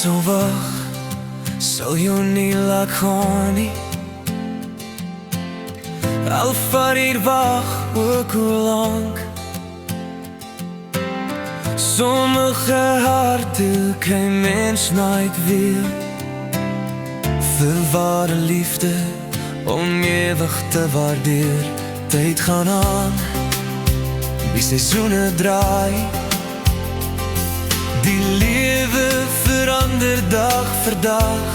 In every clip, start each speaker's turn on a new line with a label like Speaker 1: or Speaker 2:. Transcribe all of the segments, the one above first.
Speaker 1: sal wag, sal jou nie laat gaan nie. Al vat hier wag ook hoe lank. Sommige harte kry mens nooit weer. Vir ware liefde om ewig te waardeer. Tyd gaan aan, die seisoene draai. Die lewe verander dag vir dag.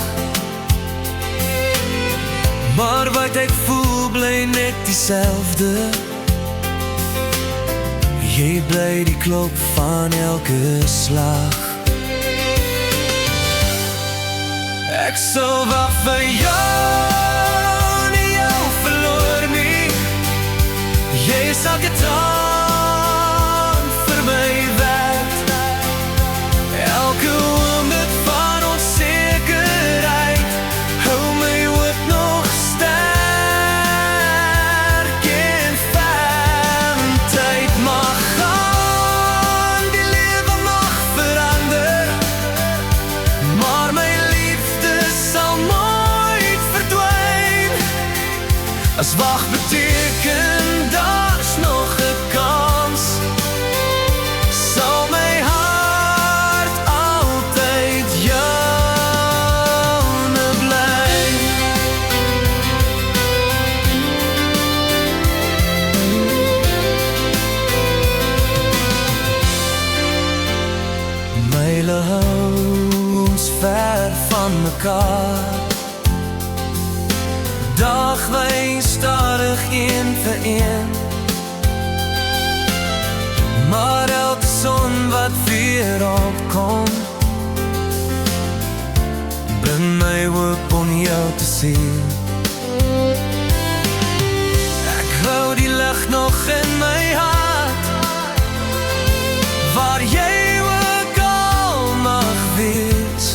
Speaker 1: Maar wat ek voel bly net dieselfde. Jy bly die klop van elke slag. Ek sal wag vir jou, nie jou verloor nie. Jy is elke traan vir my werd. Elke oomblik van onsekerheid hou my hoop nog sterk en fijn. Tyd mag gaan, die lewe mag verander, maar my liefde sal nooit verdwyn. As wag beteken daar's nog 'n kans, sal my hart altyd joune bly. Myle hou ons ver van mekaar. Dag wyn stadig een vir een, maar elke son wat weer opkom bring my hoop om jou te sien. Ek hou die lig nog in my hart, waar jy ook al mag wees.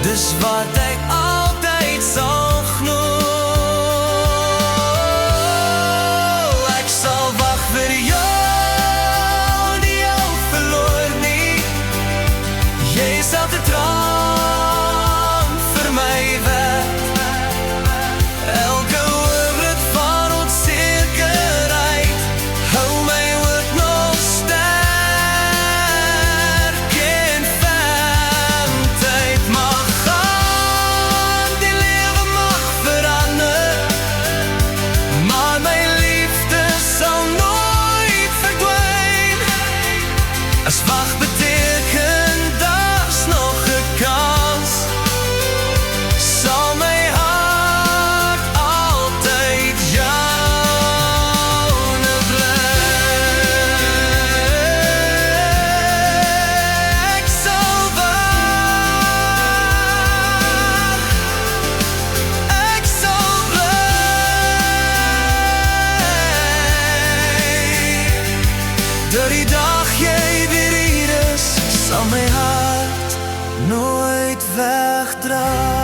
Speaker 1: Dis wat ek altyd sal glo. Ek sal wag vir jou, nie jou verloor nie. Jy is elke traan vir my werd. Elke oomblik van onsekerheid hou my hoop nog sterk en fijn. Tyd mag gaan, die lewe mag verander, maar my liefde sal nooit verdwyn. As wag beteken daar's nog 'n kans, sal my hart altyd joune bly. Ek sal wag, ek sal bly. Dat die dag jy weer hier is, sal my hart nooit wegdraai.